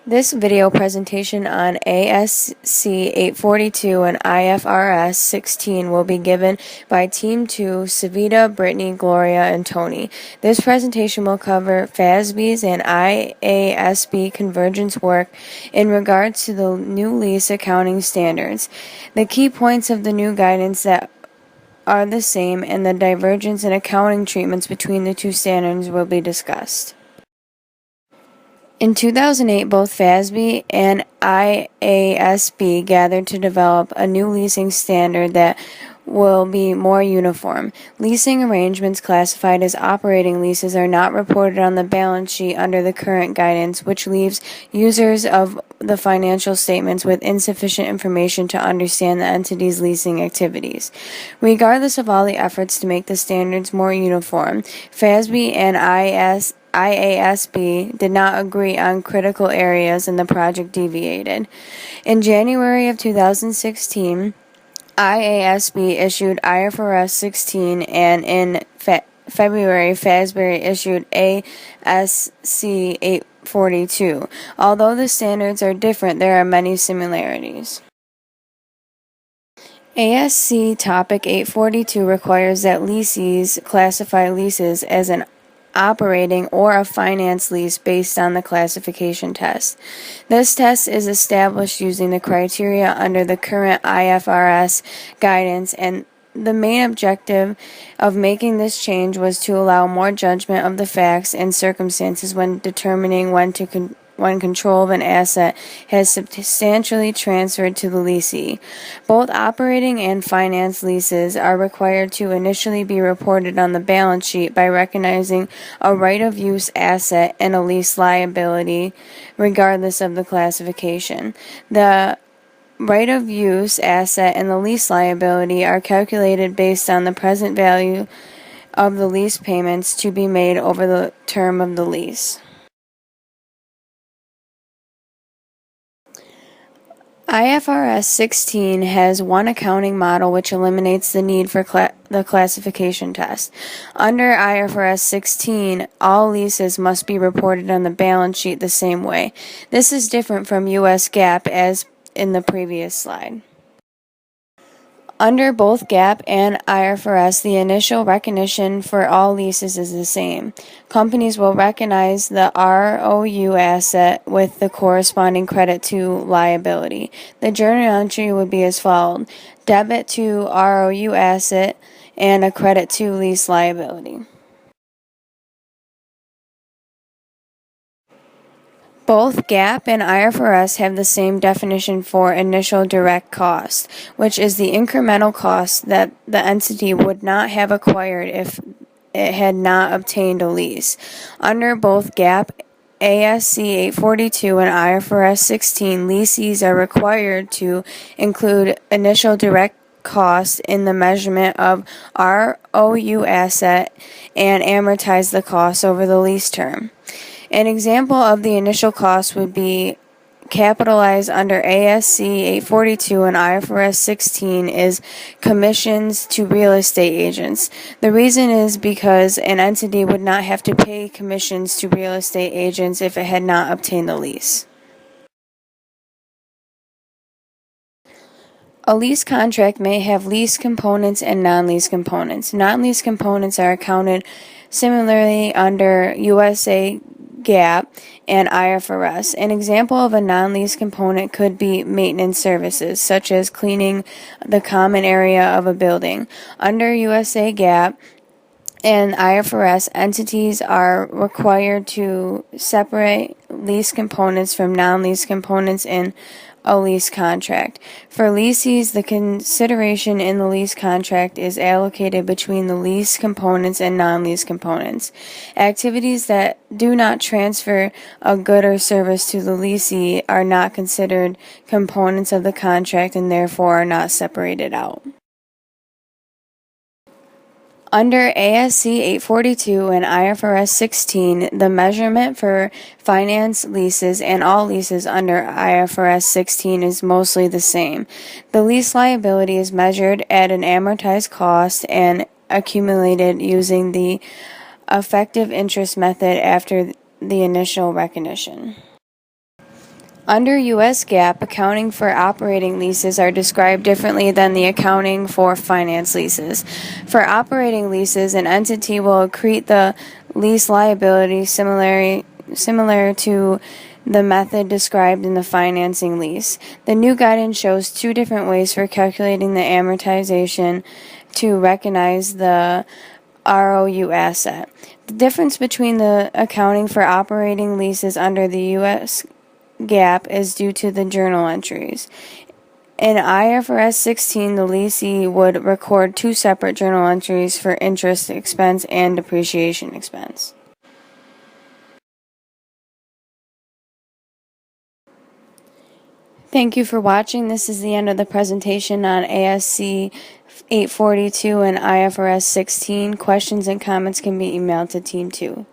This video presentation on ASC 842 and IFRS 16 will be given by Team 2, Savita, Brittany, Gloria, and Tony. This presentation will cover FASB's and IASB convergence work in regards to the new lease accounting standards, the key points of the new guidance that are the same, and the divergence in accounting treatments between the two standards will be discussed. In 2008, both FASB and IASB gathered to develop a new leasing standard that will be more uniform. Leasing arrangements classified as operating leases are not reported on the balance sheet under the current guidance, which leaves users of the financial statements with insufficient information to understand the entity's leasing activities. Regardless of all the efforts to make the standards more uniform, FASB and IASB did not agree on critical areas and the project deviated. In January of 2016, IASB issued IFRS 16 and in February, FASB issued ASC 842. Although the standards are different, there are many similarities. ASC Topic 842 requires that lessees classify leases as an operating or a finance lease based on the classification test. This test is established using the criteria under the current IFRS guidance, and the main objective of making this change was to allow more judgment of the facts and circumstances when determining when control of an asset has substantially transferred to the lessee. Both operating and finance leases are required to initially be reported on the balance sheet by recognizing a right-of-use asset and a lease liability, regardless of the classification. The right-of-use asset and the lease liability are calculated based on the present value of the lease payments to be made over the term of the lease. IFRS 16 has one accounting model which eliminates the need for the classification test. Under IFRS 16, all leases must be reported on the balance sheet the same way. This is different from U.S. GAAP as in the previous slide. Under both GAAP and IFRS, the initial recognition for all leases is the same. Companies will recognize the ROU asset with the corresponding credit to liability. The journal entry would be as follows: debit to ROU asset and a credit to lease liability. Both GAAP and IFRS have the same definition for initial direct cost, which is the incremental cost that the entity would not have acquired if it had not obtained a lease. Under both GAAP, ASC 842 and IFRS 16, lessees are required to include initial direct cost in the measurement of ROU asset and amortize the cost over the lease term. An example of the initial cost would be capitalized under ASC 842 and IFRS 16 is commissions to real estate agents. The reason is because an entity would not have to pay commissions to real estate agents if it had not obtained the lease. A lease contract may have lease components and non-lease components. Non-lease components are accounted similarly under USA GAAP and IFRS. An example of a non-lease component could be maintenance services, such as cleaning the common area of a building. Under USA GAAP and IFRS, entities are required to separate lease components from non-lease components in a lease contract. For lessees, the consideration in the lease contract is allocated between the lease components and non-lease components. Activities that do not transfer a good or service to the lessee are not considered components of the contract and therefore are not separated out. Under ASC 842 and IFRS 16, the measurement for finance leases and all leases under IFRS 16 is mostly the same. The lease liability is measured at an amortized cost and accumulated using the effective interest method after the initial recognition. Under U.S. GAAP, accounting for operating leases are described differently than the accounting for finance leases. For operating leases, an entity will accrete the lease liability similar to the method described in the financing lease. The new guidance shows two different ways for calculating the amortization to recognize the ROU asset. The difference between the accounting for operating leases under the U.S. GAAP is due to the journal entries. In IFRS 16, the lessee would record two separate journal entries for interest expense and depreciation expense. Thank you for watching. This is the end of the presentation on ASC 842 and IFRS 16. Questions and comments can be emailed to Team 2.